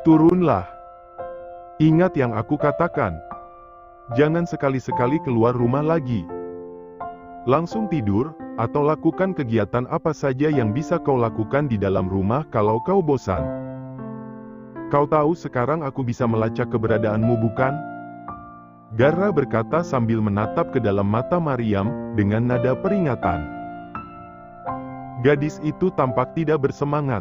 Turunlah. Ingat yang aku katakan. Jangan sekali-sekali keluar rumah lagi. Langsung tidur, atau lakukan kegiatan apa saja yang bisa kau lakukan di dalam rumah kalau kau bosan. Kau tahu sekarang aku bisa melacak keberadaanmu, bukan? Garra berkata sambil menatap ke dalam mata Maryam, dengan nada peringatan. Gadis itu tampak tidak bersemangat.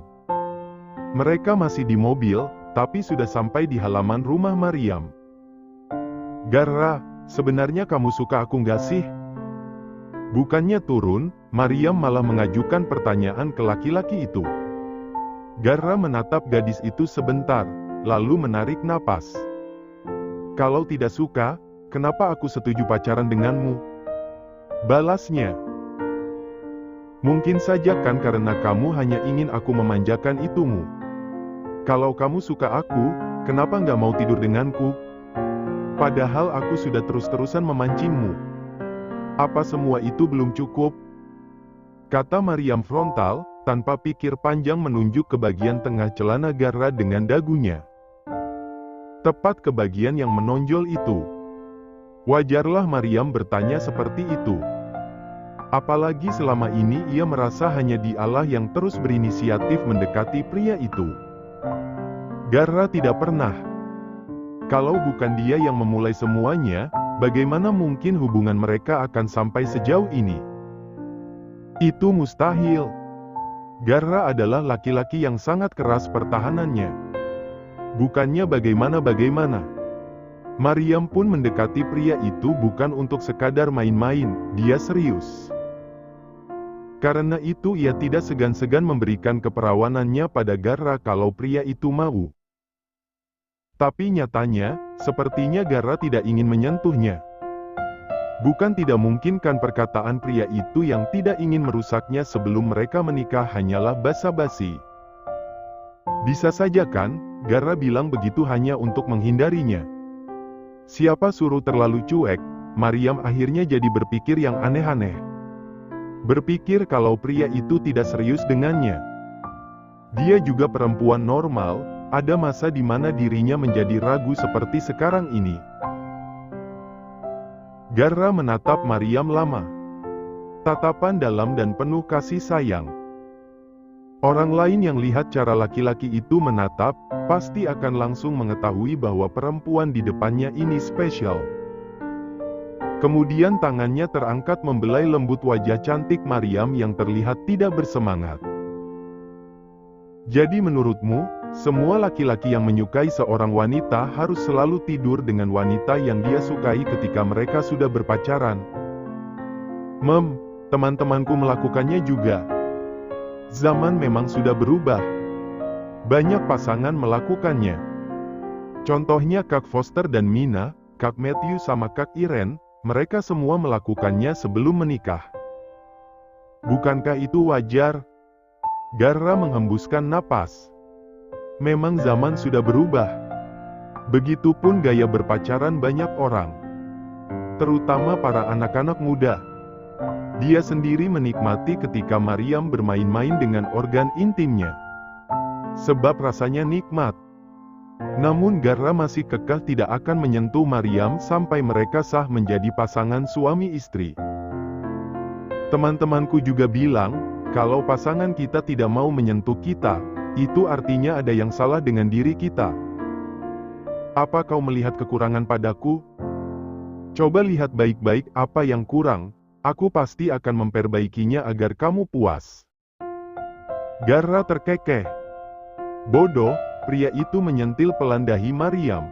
Mereka masih di mobil, tapi sudah sampai di halaman rumah Maryam. Garra, sebenarnya kamu suka aku nggak sih? Bukannya turun, Maryam malah mengajukan pertanyaan ke laki-laki itu. Garra menatap gadis itu sebentar, lalu menarik napas. Kalau tidak suka, kenapa aku setuju pacaran denganmu? Balasnya. Mungkin saja kan karena kamu hanya ingin aku memanjakan itumu. Kalau kamu suka aku, kenapa nggak mau tidur denganku? Padahal aku sudah terus-terusan memancingmu. Apa semua itu belum cukup? Kata Maryam frontal, tanpa pikir panjang menunjuk ke bagian tengah celana Garra dengan dagunya. Tepat ke bagian yang menonjol itu. Wajarlah Maryam bertanya seperti itu. Apalagi selama ini ia merasa hanya dialah yang terus berinisiatif mendekati pria itu. Garra tidak pernah. Kalau bukan dia yang memulai semuanya, bagaimana mungkin hubungan mereka akan sampai sejauh ini? Itu mustahil. Garra adalah laki-laki yang sangat keras pertahanannya. Bukannya bagaimana-bagaimana. Maryam pun mendekati pria itu bukan untuk sekadar main-main, dia serius. Karena itu ia tidak segan-segan memberikan keperawanannya pada Garra kalau pria itu mau. Tapi nyatanya, sepertinya Garra tidak ingin menyentuhnya. Bukan tidak mungkin kan perkataan pria itu yang tidak ingin merusaknya sebelum mereka menikah hanyalah basa-basi. Bisa saja kan, Garra bilang begitu hanya untuk menghindarinya. Siapa suruh terlalu cuek, Maryam akhirnya jadi berpikir yang aneh-aneh. Berpikir kalau pria itu tidak serius dengannya. Dia juga perempuan normal. Ada masa di mana dirinya menjadi ragu seperti sekarang ini. Garra menatap Maryam lama. Tatapan dalam dan penuh kasih sayang. Orang lain yang lihat cara laki-laki itu menatap, pasti akan langsung mengetahui bahwa perempuan di depannya ini spesial. Kemudian tangannya terangkat membelai lembut wajah cantik Maryam yang terlihat tidak bersemangat. Jadi menurutmu, semua laki-laki yang menyukai seorang wanita harus selalu tidur dengan wanita yang dia sukai ketika mereka sudah berpacaran? Teman-temanku melakukannya juga. Zaman memang sudah berubah. Banyak pasangan melakukannya. Contohnya Kak Foster dan Mina, Kak Matthew sama Kak Irene, mereka semua melakukannya sebelum menikah. Bukankah itu wajar? Garra menghembuskan napas. Memang zaman sudah berubah. Begitupun gaya berpacaran banyak orang. Terutama para anak-anak muda. Dia sendiri menikmati ketika Maryam bermain-main dengan organ intimnya. Sebab rasanya nikmat. Namun Garra masih kekeh tidak akan menyentuh Maryam sampai mereka sah menjadi pasangan suami istri. Teman-temanku juga bilang, kalau pasangan kita tidak mau menyentuh kita, itu artinya ada yang salah dengan diri kita. Apa kau melihat kekurangan padaku? Coba lihat baik-baik apa yang kurang, aku pasti akan memperbaikinya agar kamu puas. Garra terkekeh. Bodoh, pria itu menyentil pelan dahi Maryam.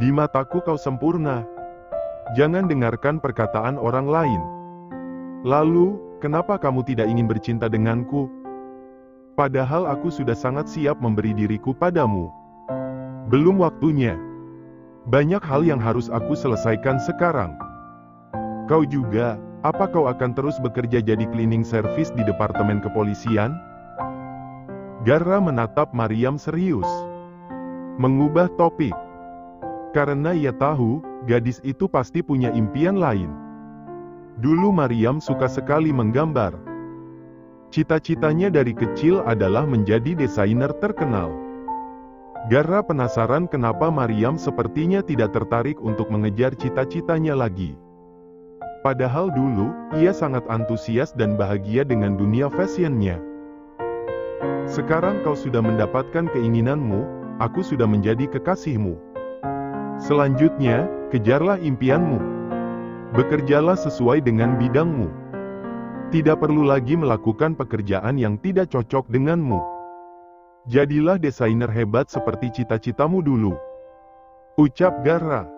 Di mataku kau sempurna. Jangan dengarkan perkataan orang lain. Lalu, kenapa kamu tidak ingin bercinta denganku? Padahal aku sudah sangat siap memberi diriku padamu. Belum waktunya. Banyak hal yang harus aku selesaikan sekarang. Kau juga, apa kau akan terus bekerja jadi cleaning service di departemen kepolisian? Garra menatap Maryam serius. Mengubah topik. Karena ia tahu, gadis itu pasti punya impian lain. Dulu Maryam suka sekali menggambar. Cita-citanya dari kecil adalah menjadi desainer terkenal. Gara penasaran kenapa Maryam sepertinya tidak tertarik untuk mengejar cita-citanya lagi. Padahal dulu, ia sangat antusias dan bahagia dengan dunia fashionnya. Sekarang kau sudah mendapatkan keinginanmu, aku sudah menjadi kekasihmu. Selanjutnya, kejarlah impianmu. Bekerjalah sesuai dengan bidangmu. Tidak perlu lagi melakukan pekerjaan yang tidak cocok denganmu. Jadilah desainer hebat seperti cita-citamu dulu. Ucap Gara.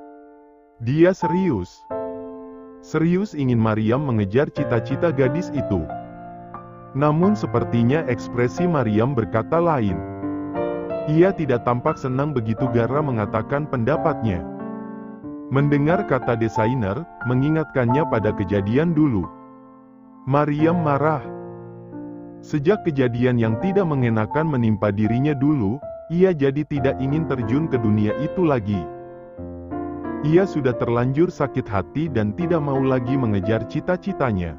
Dia serius. Serius ingin Maryam mengejar cita-cita gadis itu. Namun sepertinya ekspresi Maryam berkata lain. Ia tidak tampak senang begitu Gara mengatakan pendapatnya. Mendengar kata desainer, mengingatkannya pada kejadian dulu. Maryam marah. Sejak kejadian yang tidak mengenakan menimpa dirinya dulu, ia jadi tidak ingin terjun ke dunia itu lagi. Ia sudah terlanjur sakit hati dan tidak mau lagi mengejar cita-citanya.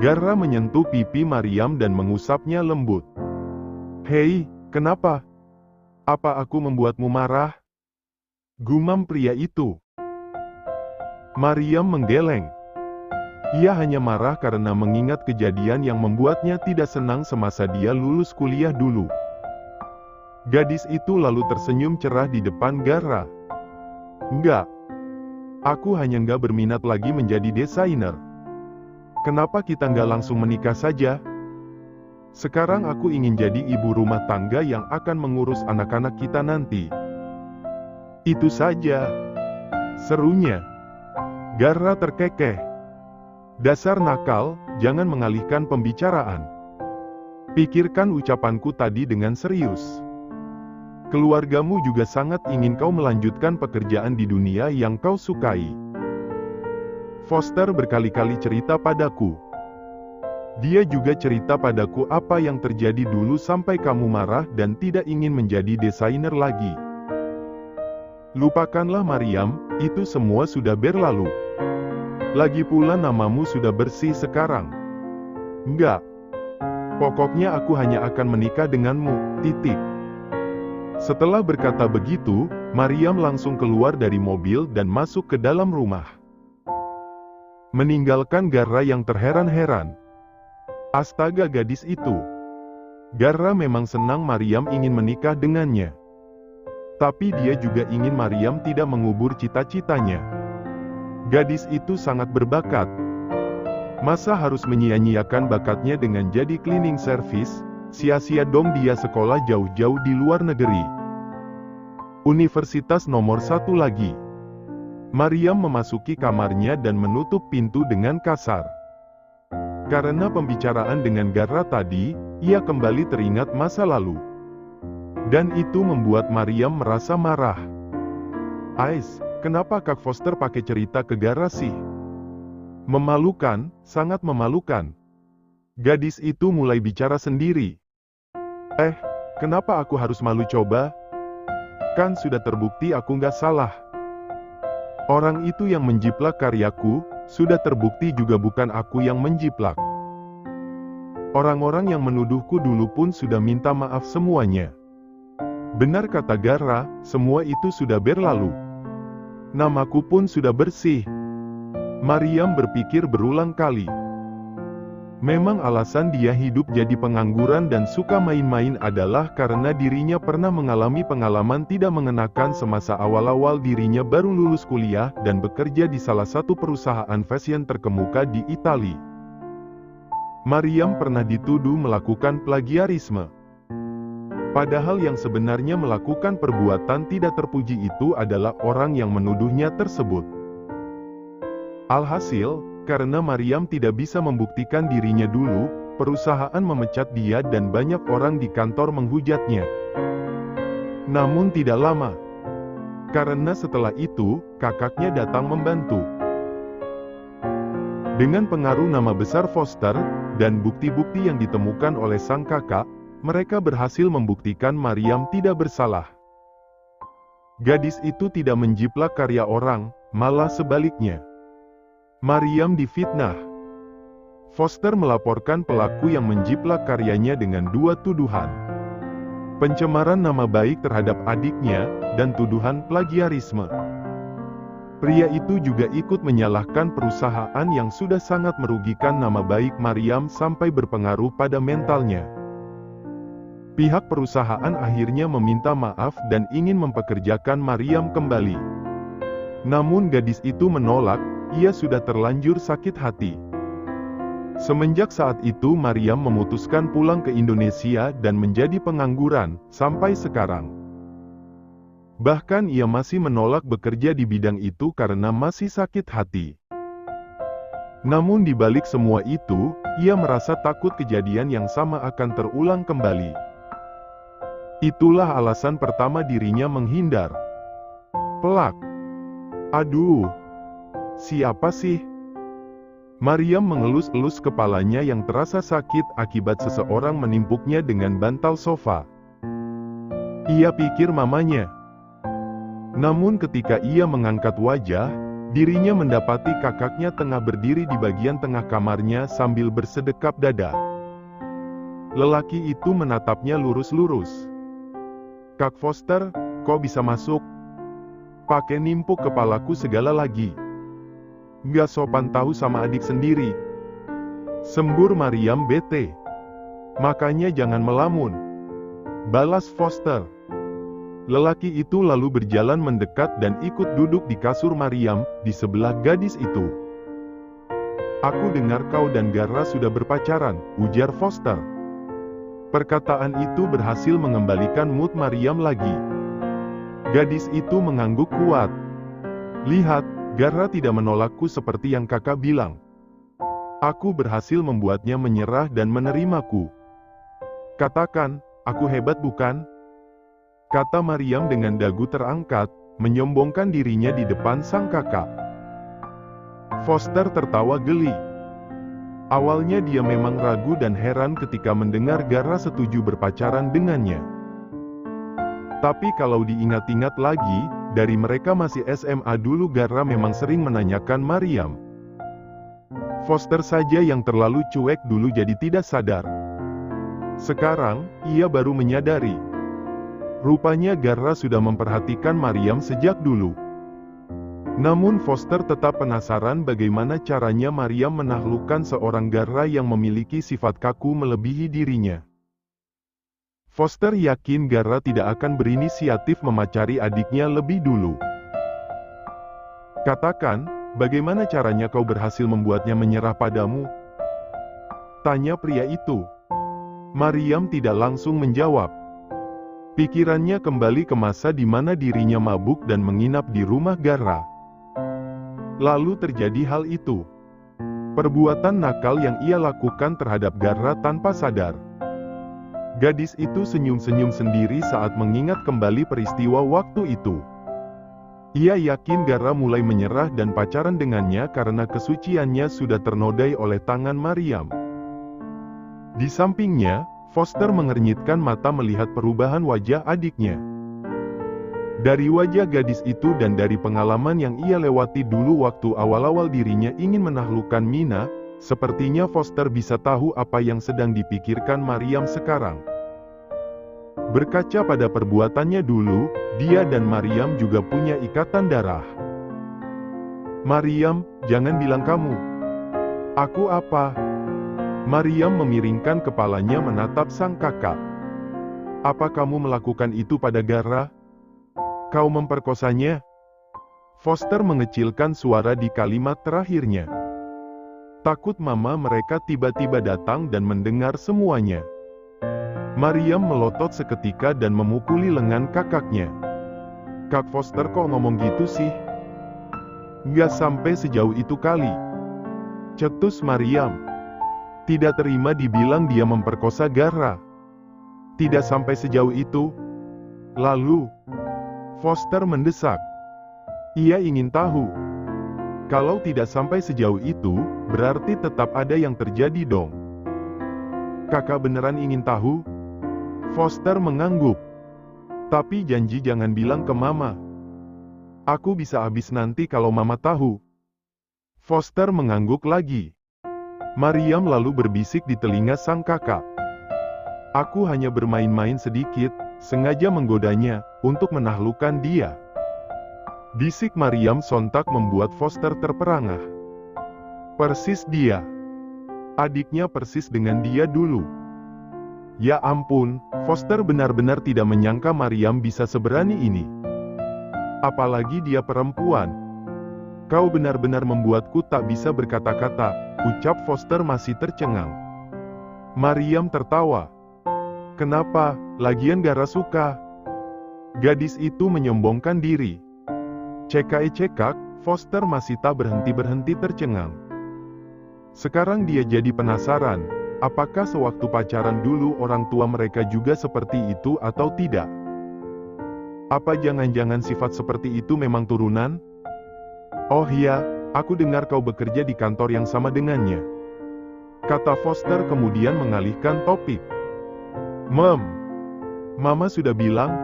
Gara menyentuh pipi Maryam dan mengusapnya lembut. Hei, kenapa? Apa aku membuatmu marah? Gumam pria itu. Maryam menggeleng. Ia hanya marah karena mengingat kejadian yang membuatnya tidak senang semasa dia lulus kuliah dulu. Gadis itu lalu tersenyum cerah di depan Gara. Enggak. Aku hanya enggak berminat lagi menjadi desainer. Kenapa kita enggak langsung menikah saja? Sekarang aku ingin jadi ibu rumah tangga yang akan mengurus anak-anak kita nanti. Itu saja. Serunya. Gara terkekeh. Dasar nakal, jangan mengalihkan pembicaraan. Pikirkan ucapanku tadi dengan serius. Keluargamu juga sangat ingin kau melanjutkan pekerjaan di dunia yang kau sukai. Foster berkali-kali cerita padaku. Dia juga cerita padaku apa yang terjadi dulu sampai kamu marah dan tidak ingin menjadi desainer lagi. Lupakanlah Maryam, itu semua sudah berlalu. Lagi pula namamu sudah bersih sekarang. Enggak. Pokoknya aku hanya akan menikah denganmu, titik. Setelah berkata begitu, Maryam langsung keluar dari mobil dan masuk ke dalam rumah. Meninggalkan Gara yang terheran-heran. Astaga gadis itu. Gara memang senang Maryam ingin menikah dengannya. Tapi dia juga ingin Maryam tidak mengubur cita-citanya. Gadis itu sangat berbakat. Masa harus menyia-nyiakan bakatnya dengan jadi cleaning service? Sia-sia dong dia sekolah jauh-jauh di luar negeri. Universitas nomor 1 lagi. Maryam memasuki kamarnya dan menutup pintu dengan kasar. Karena pembicaraan dengan Gara tadi, ia kembali teringat masa lalu. Dan itu membuat Maryam merasa marah. Ais, kenapa Kak Foster pakai cerita ke Gara sih? Memalukan, sangat memalukan. Gadis itu mulai bicara sendiri. Kenapa aku harus malu coba? Kan sudah terbukti aku nggak salah. Orang itu yang menjiplak karyaku, sudah terbukti juga bukan aku yang menjiplak. Orang-orang yang menuduhku dulu pun sudah minta maaf semuanya. Benar kata Gara, semua itu sudah berlalu. Namaku pun sudah bersih. Maryam berpikir berulang kali. Memang alasan dia hidup jadi pengangguran dan suka main-main adalah karena dirinya pernah mengalami pengalaman tidak mengenakan semasa awal-awal dirinya baru lulus kuliah dan bekerja di salah satu perusahaan fashion terkemuka di Italia. Maryam pernah dituduh melakukan plagiarisme. Padahal yang sebenarnya melakukan perbuatan tidak terpuji itu adalah orang yang menuduhnya tersebut. Alhasil, karena Maryam tidak bisa membuktikan dirinya dulu, perusahaan memecat dia dan banyak orang di kantor menghujatnya. Namun tidak lama. Karena setelah itu, kakaknya datang membantu. Dengan pengaruh nama besar Foster, dan bukti-bukti yang ditemukan oleh sang kakak, mereka berhasil membuktikan Maryam tidak bersalah. Gadis itu tidak menjiplak karya orang, malah sebaliknya. Maryam difitnah. Foster melaporkan pelaku yang menjiplak karyanya dengan 2 tuduhan. pencemaran nama baik terhadap adiknya, dan tuduhan plagiarisme. Pria itu juga ikut menyalahkan perusahaan yang sudah sangat merugikan nama baik Maryam sampai berpengaruh pada mentalnya. Pihak perusahaan akhirnya meminta maaf dan ingin mempekerjakan Maryam kembali. Namun gadis itu menolak, ia sudah terlanjur sakit hati. Semenjak saat itu Maryam memutuskan pulang ke Indonesia dan menjadi pengangguran, sampai sekarang. Bahkan ia masih menolak bekerja di bidang itu karena masih sakit hati. Namun di balik semua itu, ia merasa takut kejadian yang sama akan terulang kembali. Itulah alasan pertama dirinya menghindar. Pelak. Aduh, siapa sih? Maryam mengelus-elus kepalanya yang terasa sakit akibat seseorang menimpuknya dengan bantal sofa. Ia pikir mamanya. Namun ketika ia mengangkat wajah, dirinya mendapati kakaknya tengah berdiri di bagian tengah kamarnya sambil bersedekap dada. Lelaki itu menatapnya lurus-lurus. "Kak Foster, kok bisa masuk? Pakai nimpuk kepalaku segala lagi. Gak sopan tahu sama adik sendiri." Sembur Maryam bete. "Makanya jangan melamun," balas Foster. Lelaki itu lalu berjalan mendekat dan ikut duduk di kasur Maryam, di sebelah gadis itu. "Aku dengar kau dan Gara sudah berpacaran," ujar Foster. Perkataan itu berhasil mengembalikan mood Maryam lagi. Gadis itu mengangguk kuat. "Lihat, Gara tidak menolakku seperti yang kakak bilang. Aku berhasil membuatnya menyerah dan menerimaku. Katakan, aku hebat bukan?" kata Maryam dengan dagu terangkat, menyombongkan dirinya di depan sang kakak. Foster tertawa geli. Awalnya dia memang ragu dan heran ketika mendengar Gara setuju berpacaran dengannya. Tapi kalau diingat-ingat lagi, dari mereka masih SMA dulu Gara memang sering menanyakan Maryam. Foster saja yang terlalu cuek dulu jadi tidak sadar. Sekarang, ia baru menyadari. Rupanya Gara sudah memperhatikan Maryam sejak dulu. Namun Foster tetap penasaran bagaimana caranya Maryam menaklukkan seorang Gara yang memiliki sifat kaku melebihi dirinya. Foster yakin Gara tidak akan berinisiatif memacari adiknya lebih dulu. "Katakan, bagaimana caranya kau berhasil membuatnya menyerah padamu?" tanya pria itu. Maryam tidak langsung menjawab. Pikirannya kembali ke masa di mana dirinya mabuk dan menginap di rumah Gara. Lalu terjadi hal itu. Perbuatan nakal yang ia lakukan terhadap Gara tanpa sadar. Gadis itu senyum-senyum sendiri saat mengingat kembali peristiwa waktu itu. Ia yakin Gara mulai menyerah dan pacaran dengannya karena kesuciannya sudah ternodai oleh tangan Maryam. Di sampingnya, Foster mengernyitkan mata melihat perubahan wajah adiknya. Dari wajah gadis itu dan dari pengalaman yang ia lewati dulu waktu awal-awal dirinya ingin menaklukkan Mina, sepertinya Foster bisa tahu apa yang sedang dipikirkan Maryam sekarang. Berkaca pada perbuatannya dulu, dia dan Maryam juga punya ikatan darah. "Maryam, jangan bilang kamu." "Aku apa?" Maryam memiringkan kepalanya menatap sang kakak. "Apa kamu melakukan itu pada Gara? Kau memperkosanya?" Foster mengecilkan suara di kalimat terakhirnya. Takut mama mereka tiba-tiba datang dan mendengar semuanya. Maryam melotot seketika dan memukuli lengan kakaknya. "Kak Foster kok ngomong gitu sih? Nggak sampai sejauh itu kali," cetus Maryam. Tidak terima dibilang dia memperkosa Gara. "Tidak sampai sejauh itu." Lalu, Foster mendesak. Ia ingin tahu. Kalau tidak sampai sejauh itu, berarti tetap ada yang terjadi dong. "Kakak beneran ingin tahu?" Foster mengangguk. "Tapi janji jangan bilang ke mama. Aku bisa habis nanti kalau mama tahu." Foster mengangguk lagi. Maryam lalu berbisik di telinga sang kakak. "Aku hanya bermain-main sedikit, sengaja menggodanya untuk menaklukkan dia. Bisik Maryam sontak membuat Foster terperangah. Persis dia. Adiknya persis dengan dia dulu. Ya ampun, Foster benar-benar tidak menyangka Maryam bisa seberani ini. Apalagi dia perempuan. Kau benar-benar membuatku tak bisa berkata-kata, ucap Foster masih tercengang. Maryam tertawa. Kenapa, lagian Gara suka? Gadis itu menyombongkan diri. Cekak-cekak, Foster masih tak berhenti-berhenti tercengang. Sekarang dia jadi penasaran, apakah sewaktu pacaran dulu orang tua mereka juga seperti itu atau tidak? Apa jangan-jangan sifat seperti itu memang turunan? Oh iya, aku dengar kau bekerja di kantor yang sama dengannya. Kata Foster kemudian mengalihkan topik. Mama sudah bilang,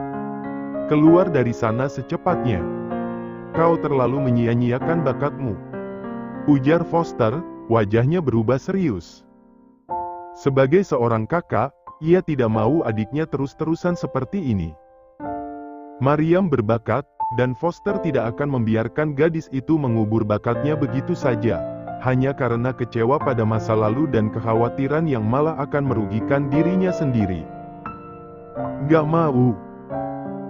keluar dari sana secepatnya. Kau terlalu menyia-nyiakan bakatmu. Ujar Foster, wajahnya berubah serius. Sebagai seorang kakak, ia tidak mau adiknya terus-terusan seperti ini. Maryam berbakat, dan Foster tidak akan membiarkan gadis itu mengubur bakatnya begitu saja, hanya karena kecewa pada masa lalu dan kekhawatiran yang malah akan merugikan dirinya sendiri. Gak mau.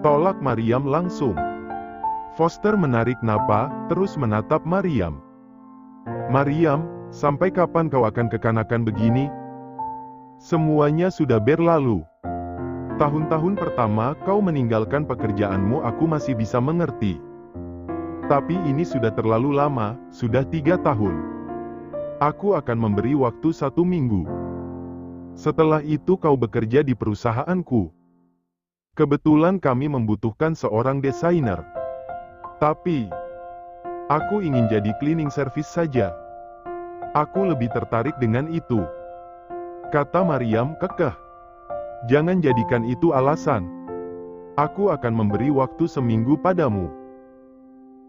Tolak Maryam langsung. Foster menarik napas, terus menatap Maryam. Maryam, sampai kapan kau akan kekanakan begini? Semuanya sudah berlalu. Tahun-tahun pertama kau meninggalkan pekerjaanmu aku masih bisa mengerti. Tapi ini sudah terlalu lama, sudah 3 tahun. Aku akan memberi waktu 1 minggu. Setelah itu kau bekerja di perusahaanku. Kebetulan kami membutuhkan seorang desainer. Tapi, aku ingin jadi cleaning service saja. Aku lebih tertarik dengan itu. Kata Maryam kekeh. Jangan jadikan itu alasan. Aku akan memberi waktu 1 minggu padamu.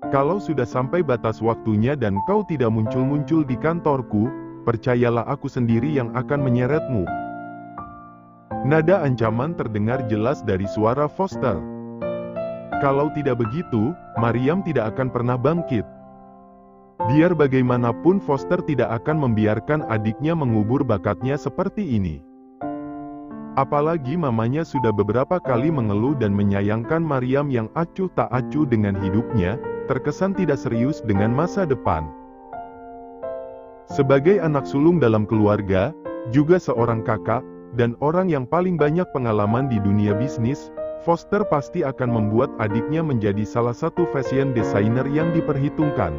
Kalau sudah sampai batas waktunya dan kau tidak muncul-muncul di kantorku, percayalah aku sendiri yang akan menyeretmu. Nada ancaman terdengar jelas dari suara Foster. Kalau tidak begitu, Maryam tidak akan pernah bangkit. Biar bagaimanapun Foster tidak akan membiarkan adiknya mengubur bakatnya seperti ini. Apalagi mamanya sudah beberapa kali mengeluh dan menyayangkan Maryam yang acuh tak acuh dengan hidupnya, terkesan tidak serius dengan masa depan. Sebagai anak sulung dalam keluarga, juga seorang kakak, dan orang yang paling banyak pengalaman di dunia bisnis, Foster pasti akan membuat adiknya menjadi salah satu fashion designer yang diperhitungkan.